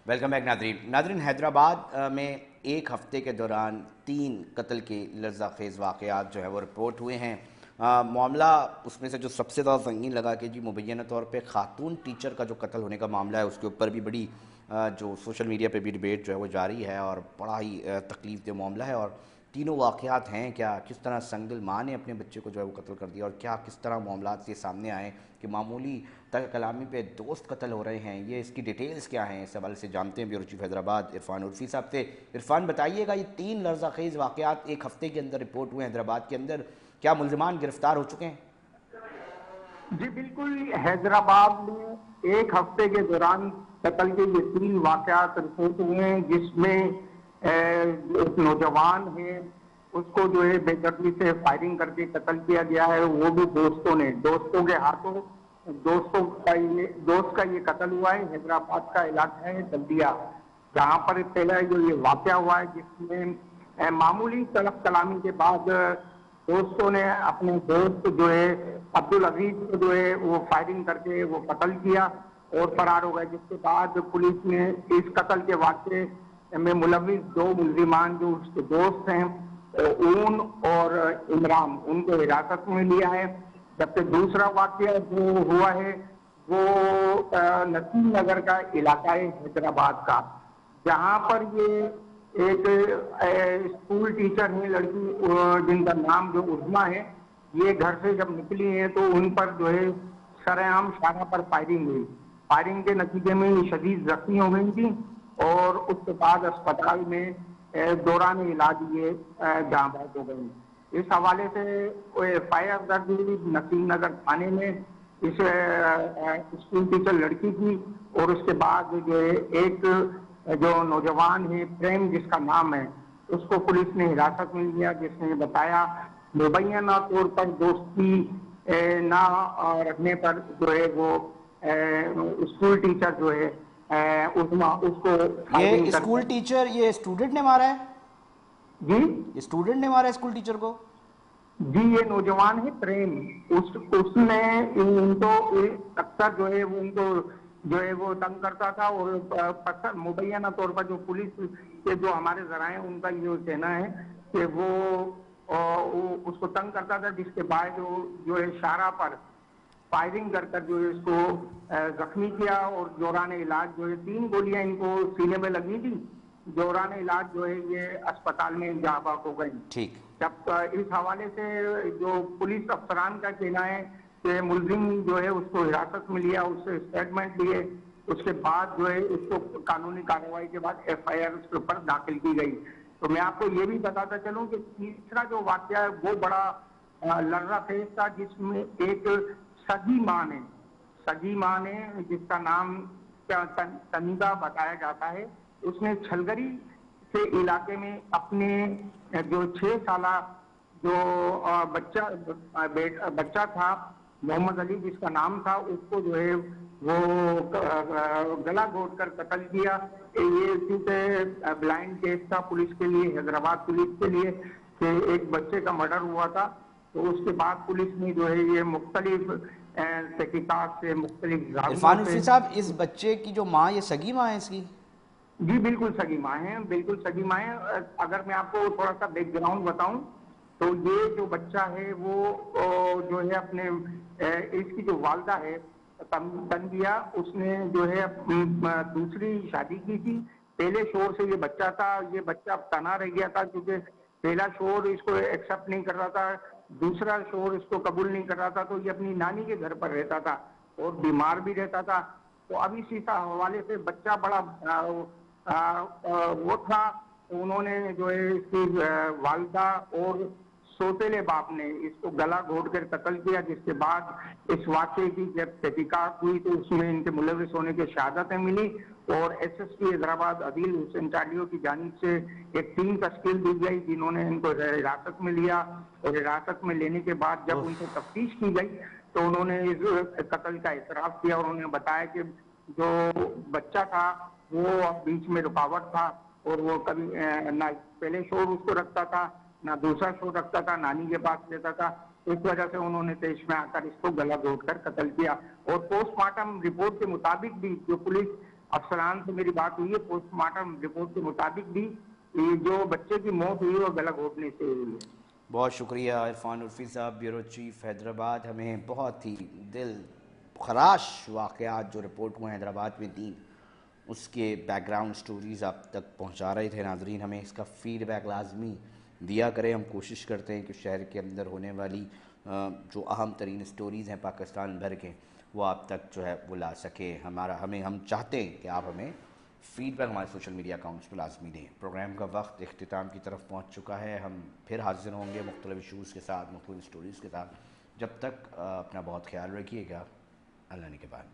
Welcome back ناظرین حیدرآباد میں ایک ہفتے کے دوران 3 قتل کے لرزہ خیز واقعات جو ہے وہ رپورٹ ہوئے ہیں۔ معاملہ اس میں سے جو سب سے زیادہ سنگین لگا کہ جی مبینہ طور پہ خاتون ٹیچر کا جو قتل ہونے کا معاملہ ہے اس کے اوپر بھی بڑی جو سوشل میڈیا پہ بھی ڈیبیٹ جو ہے وہ جاری ہے اور بڑا ہی تکلیف دہ معاملہ ہے۔ اور تینوں واقعات ہیں کیا، کس طرح سنگدل ماں نے اپنے بچے کو جو ہے وہ قتل کر دیا اور کیا کس طرح معاملات یہ سامنے آئے کہ معمولی تک کلامی پہ دوست قتل ہو رہے ہیں، یہ اس کی ڈیٹیلز کیا ہیں، اس حوالے سے جانتے ہیں بیورو چیف حیدرآباد عرفان عرفی صاحب سے۔ عرفان بتائیے گا، یہ 3 لرزہ خیز واقعات ایک ہفتے کے اندر رپورٹ ہوئے ہیں حیدرآباد کے اندر، کیا ملزمان گرفتار ہو چکے ہیں؟ جی بالکل، حیدرآباد میں ایک ہفتے کے دوران قتل کے یہ 3 واقعات رپورٹ ہوئے ہیں، جس میں ایک نوجوان ہے اس کو جو ہے بے دردی سے فائرنگ کر کے قتل کیا گیا ہے، وہ بھی دوستوں کے ہاتھوں دوست کا یہ قتل ہوا ہے۔ حیدرآباد کا علاقہ ہے بلدیا، جہاں پر پہلا جو یہ واقعہ ہوا ہے جس میں معمولی طلب کلامی کے بعد دوستوں نے اپنے دوست جو ہے عبدالعزیز کو جو ہے وہ فائرنگ کر کے وہ قتل کیا اور فرار ہو گئے، جس کے بعد پولیس نے اس قتل کے واقعے میں ملوث 2 ملزمان جو اس کے دوست ہیں اون اور عمران، ان کو حراست میں لیا ہے۔ جبکہ دوسرا واقعہ جو ہوا ہے وہ نسیم نگر کا علاقہ ہے حیدرآباد کا، جہاں پر یہ ایک اسکول ٹیچر ہے لڑکی جن کا نام جو عظمیٰ ہے، یہ گھر سے جب نکلی ہیں تو ان پر جو ہے سرعام شارہ پر فائرنگ ہوئی۔ فائرنگ کے نتیجے میں یہ شدید زخمی ہو گئی تھی اور اس کے بعد اسپتال میں دوران علاج یہ جاں بحق ہو گئی۔ اس حوالے سے ایف آئی آر درج ہوئی نسیم نگر تھانے میں اس اسکول ٹیچر لڑکی کی، اور اس کے بعد جو ہے ایک جو نوجوان ہے پریم جس کا نام ہے، اس کو پولیس نے حراست میں لیا، جس نے بتایا مبینہ طور پر دوستی نہ رکھنے پر جو ہے وہ اسکول ٹیچر جو ہے اس کو یہ اسکول ٹیچر یہ اسٹوڈنٹ نے مارا ہے؟ جی اسٹوڈنٹ نے مارا ہے اسکول ٹیچر کو؟ جی، یہ نوجوان ہے پریم، اس نے ان کو اکثر جو ہے وہ ان کو جو ہے وہ تنگ کرتا تھا، اور مبینہ طور پر جو پولیس کے جو ہمارے ذرائع ان کا یہ کہنا ہے کہ وہ اس کو تنگ کرتا تھا، جس کے بعد جو ہے شارہ پر فائرنگ کر کر جو ہے اس کو زخمی کیا، اور دوران علاج جو ہے 3 گولیاں ان کو سینے میں لگی تھی، دوران علاج جو ہے یہ اسپتال میں جاں بحق ہو گئی۔ ٹھیک، جب اس حوالے سے جو پولیس افسران کا کہنا ہے کہ ملزم جو ہے اس کو حراست میں لیا، اس سے اسٹیٹمنٹ لیے، اس کے بعد جو ہے اس کو قانونی کارروائی کے بعد ایف آئی آر اس کے اوپر داخل کی گئی۔ تو میں آپ کو یہ بھی بتاتا چلوں کہ تیسرا جو واقعہ ہے وہ بڑا لرزہ خیز تھا، جس میں ایک سگی ماں نے جس کا نام تنیدہ بتایا جاتا ہے، اس نے چھلگری سے علاقے میں اپنے جو 6 سالہ جو بچہ تھا محمد علی جس کا نام تھا، اس کو جو ہے وہ گلا گھونٹ کر قتل کیا۔ یہ کیونکہ بلائنڈ کیس تھا پولیس کے لیے، حیدرآباد پولیس کے لیے، کہ ایک بچے کا مرڈر ہوا تھا، تو اس کے بعد پولیس نے جو ہے یہ مختلف تحقیقات سے مختلف عرفان عرفی صاحب، اس بچے کی جو ماں یہ سگی ماں ہے اس کی؟ جی بالکل سگی ماں ہیں، بالکل سگی ماں ہیں۔ اگر میں آپ کو تھوڑا سا بیک گراؤنڈ بتاؤں تو یہ جو بچہ ہے وہ جو ہے اپنے اس کی جو والدہ ہے تنبیہ، اس نے جو ہے دوسری شادی کی تھی، پہلے شوہر سے یہ بچہ تھا، یہ بچہ اب تنہا رہ گیا تھا کیونکہ پہلا شوہر اس کو ایکسپٹ نہیں کر رہا تھا، دوسرا شوہر اس کو قبول نہیں کر رہا تھا، تو یہ اپنی نانی کے گھر پر رہتا تھا اور بیمار بھی رہتا تھا۔ تو اب اسی حوالے سے بچہ بڑا وہ تھا، انہوں نے جو ہے اس کی والدہ اور سوتیلے باپ نے اس کو گلا گھونٹ کر قتل کیا، جس کے بعد اس واقعے کی جب تحقیقات ہوئی تو اس میں ان کے ملوث ہونے کی شہادتیں ملی، اور ایس ایس پی حیدرآباد عدیل حسین چاڈیو کی جانب سے ایک ٹیم تشکیل دی گئی، جنہوں نے ان کو حراست میں لیا، اور حراست میں لینے کے بعد جب ان سے تفتیش کی گئی تو انہوں نے اس قتل کا اعتراف کیا، اور انہوں نے بتایا کہ جو بچہ تھا وہ بیچ میں رکاوٹ تھا، اور وہ کبھی نہ پہلے شوہر اس کو رکھتا تھا نہ دوسرا شوہر رکھتا تھا، نانی کے پاس رہتا تھا، اس وجہ سے انہوں نے پیش میں آ کر اس کو گلا گھونٹ کر قتل کیا۔ اور پوسٹ مارٹم رپورٹ کے مطابق بھی جو پولیس افسران سے میری بات ہوئی ہے، پوسٹ مارٹم رپورٹ کے مطابق بھی یہ جو بچے کی موت ہوئی وہ گلا گھوٹنے سے ہوئی ہے۔ بہت شکریہ عرفان عرفی صاحب، بیورو چیف حیدرآباد، ہمیں بہت ہی دل خراش واقعات جو رپورٹ ہوئے ہیں حیدرآباد میں 3، اس کے بیک گراؤنڈ سٹوریز آپ تک پہنچا رہے تھے۔ ناظرین ہمیں اس کا فیڈ بیک لازمی دیا کریں، ہم کوشش کرتے ہیں کہ شہر کے اندر ہونے والی جو اہم ترین سٹوریز ہیں پاکستان بھر کے، وہ آپ تک جو ہے وہ لا سکے۔ ہم چاہتے ہیں کہ آپ ہمیں فیڈ بیک ہمارے سوشل میڈیا اکاؤنٹس پہ لازمی دیں۔ پروگرام کا وقت اختتام کی طرف پہنچ چکا ہے، ہم پھر حاضر ہوں گے مختلف ایشوز کے ساتھ، مختلف سٹوریز کے ساتھ۔ جب تک اپنا بہت خیال رکھیے گا، اللہ نے کے بعد۔